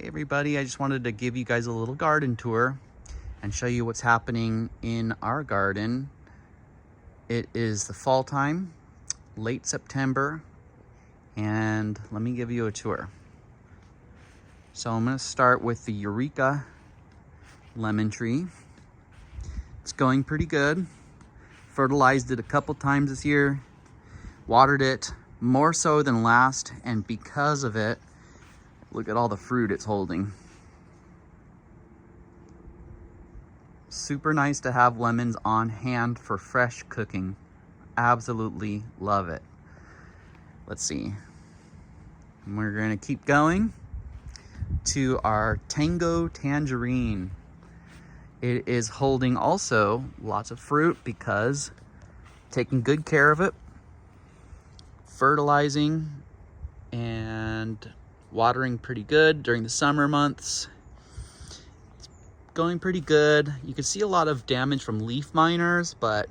Hey everybody, I just wanted to give you guys a little garden tour and show you what's happening in our garden. It is the fall time, late September, and let me give you a tour. So I'm going to start with the Eureka lemon tree. It's going pretty good. Fertilized it a couple times this year, watered it more so than last, and because of it, look at all the fruit it's holding. Super nice to have lemons on hand for fresh cooking. Absolutely love it. Let's see. We're gonna keep going to our Tango Tangerine. It is holding also lots of fruit because taking good care of it, fertilizing and watering pretty good during the summer months. It's going pretty good. You can see a lot of damage from leaf miners, but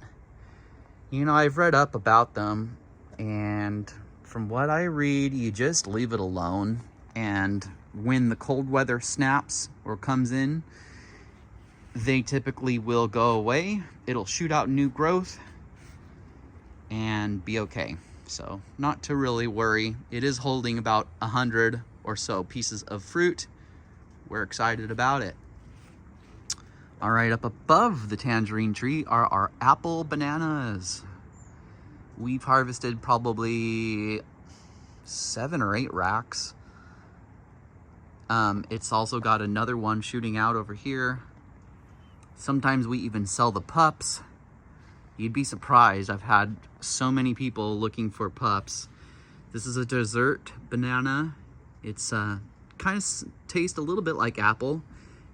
you know, I've read up about them, and from what I read, you just leave it alone, and when the cold weather snaps or comes in, they typically will go away. It'll shoot out new growth and be okay. So not to really worry. It is holding about 100 or so pieces of fruit. We're excited about it. All right, up above the tangerine tree are our apple bananas. We've harvested probably 7 or 8 racks. It's also got another one shooting out over here. Sometimes we even sell the pups. You'd be surprised. I've had so many people looking for pups. This is a dessert banana. It's kind of tastes a little bit like apple,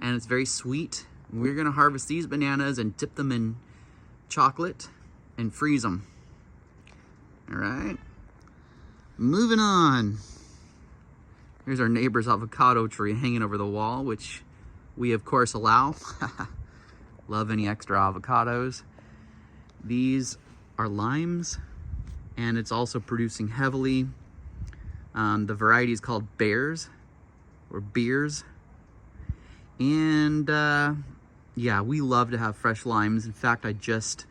and it's very sweet. We're gonna harvest these bananas and dip them in chocolate and freeze them. All right, moving on. Here's our neighbor's avocado tree hanging over the wall, which we of course allow. Love any extra avocados. These are limes, and it's also producing heavily. The variety is called Bears or Beers. And yeah, we love to have fresh limes. In fact, I just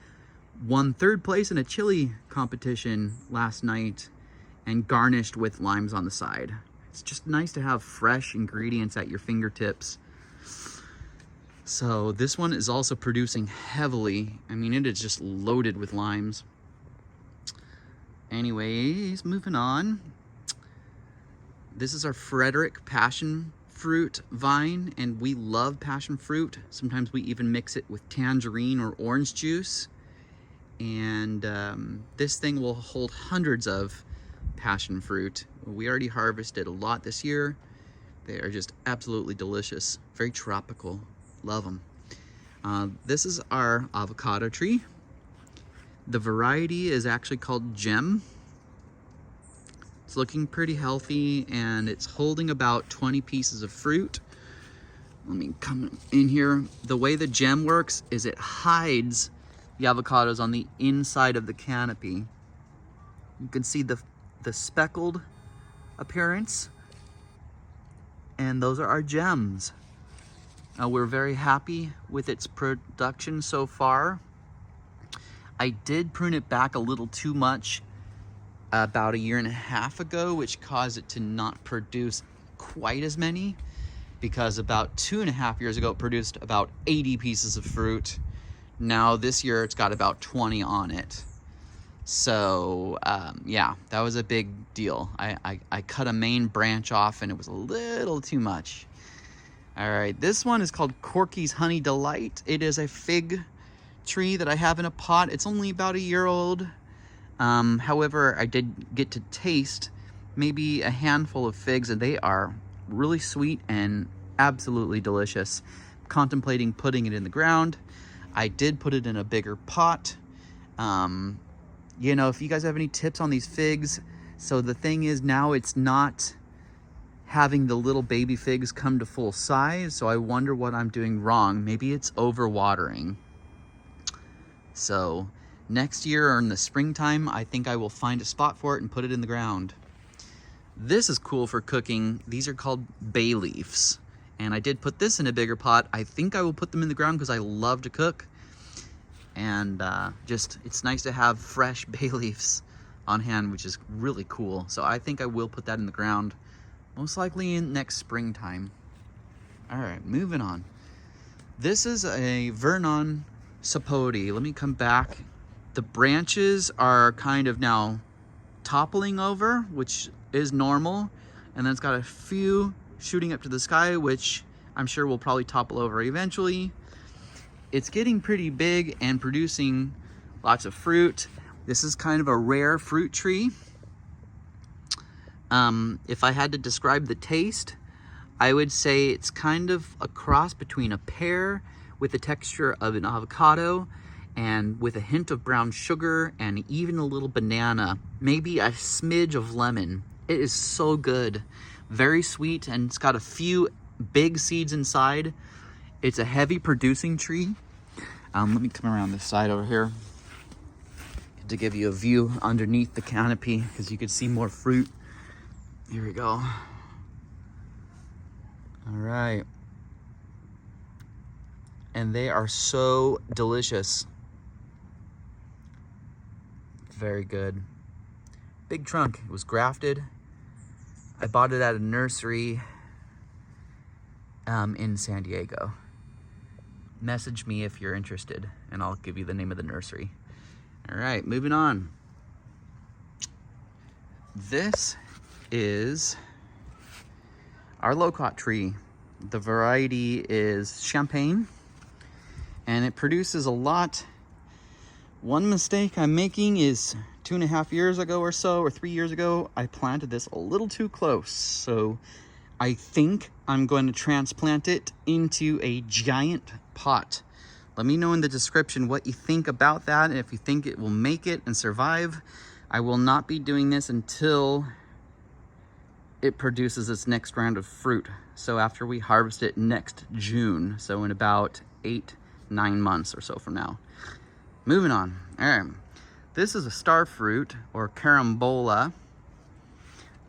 won 3rd place in a chili competition last night and garnished with limes on the side. It's just nice to have fresh ingredients at your fingertips. So this one is also producing heavily. I mean, it is just loaded with limes. Anyways, moving on. This is our Frederick passion fruit vine, and we love passion fruit. Sometimes we even mix it with tangerine or orange juice. And this thing will hold hundreds of passion fruit. We already harvested a lot this year. They are just absolutely delicious, very tropical. Love them. This is our avocado tree. The variety is actually called Gem. It's looking pretty healthy, and it's holding about 20 pieces of fruit. Let me come in here. The way the Gem works is it hides the avocados on the inside of the canopy. You can see the speckled appearance, and those are our gems. We're very happy with its production so far. I did prune it back a little too much about 1.5 years ago, which caused it to not produce quite as many, because about 2.5 years ago it produced about 80 pieces of fruit. Now this year it's got about 20 on it. So yeah, that was a big deal. I cut a main branch off and it was a little too much. All right, this one is called Corky's Honey Delight. It is a fig tree that I have in a pot. It's only about 1 year old. However, I did get to taste maybe a handful of figs, and they are really sweet and absolutely delicious. Contemplating putting it in the ground. I did put it in a bigger pot. You know, if you guys have any tips on these figs. So the thing is, now it's not having the little baby figs come to full size, so I wonder what I'm doing wrong. Maybe it's over watering. So next year or in the springtime, I think I will find a spot for it and put it in the ground. This is cool for cooking. These are called bay leaves. And I did put this in a bigger pot. I think I will put them in the ground because I love to cook. And just, it's nice to have fresh bay leaves on hand, which is really cool. So I think I will put that in the ground, most likely in next springtime. All right, moving on. This is a Vernon sapote. Let me come back. The branches are kind of now toppling over, which is normal. And then it's got a few shooting up to the sky, which I'm sure will probably topple over eventually. It's getting pretty big and producing lots of fruit. This is kind of a rare fruit tree. If I had to describe the taste, I would say it's kind of a cross between a pear with the texture of an avocado and with a hint of brown sugar and even a little banana, maybe a smidge of lemon. It is so good. Very sweet, and it's got a few big seeds inside. It's a heavy producing tree. Let me come around this side over here to give you a view underneath the canopy because you could see more fruit. Here we go. All right. And they are so delicious. Very good. Big trunk. It was grafted. I bought it at a nursery in San Diego. Message me if you're interested and I'll give you the name of the nursery. All right, moving on. This is our locust tree. The variety is champagne and it produces a lot. One mistake I'm making is 2.5 years ago or so, or 3 years ago, I planted this a little too close. So I think I'm going to transplant it into a giant pot. Let me know in the description what you think about that and if you think it will make it and survive. I will not be doing this until it produces its next round of fruit. So after we harvest it next June, so in about 8-9 months or so from now. Moving on. All right. This is a star fruit or carambola.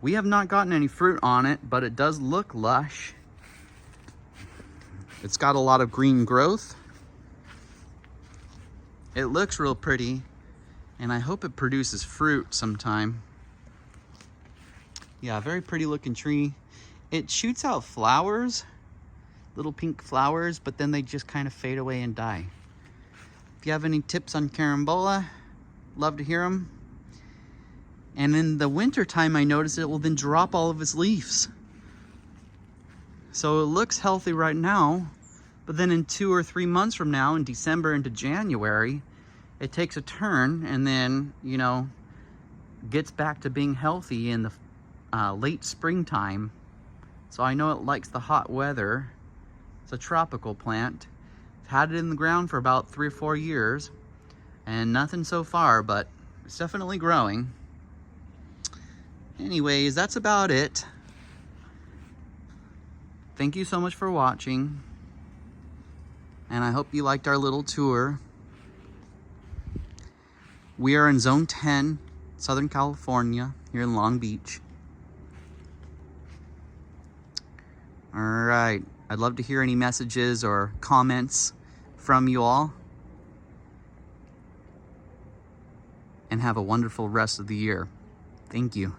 We have not gotten any fruit on it, but it does look lush. It's got a lot of green growth. It looks real pretty, and I hope it produces fruit sometime. Yeah, very pretty looking tree. It shoots out flowers, little pink flowers, but then they just kind of fade away and die. If you have any tips on carambola, love to hear them. And in the winter time, I noticed it will then drop all of its leaves. So it looks healthy right now, but then in 2 or 3 months from now, in December into January, it takes a turn and then, you know, gets back to being healthy in the late springtime. So I know it likes the hot weather. It's a tropical plant. I've had it in the ground for about 3 or 4 years and nothing so far, but it's definitely growing. Anyways, that's about it. Thank you so much for watching, and I hope you liked our little tour. We are in Zone 10, Southern California, here in Long Beach. All right, I'd love to hear any messages or comments from you all. And have a wonderful rest of the year. Thank you.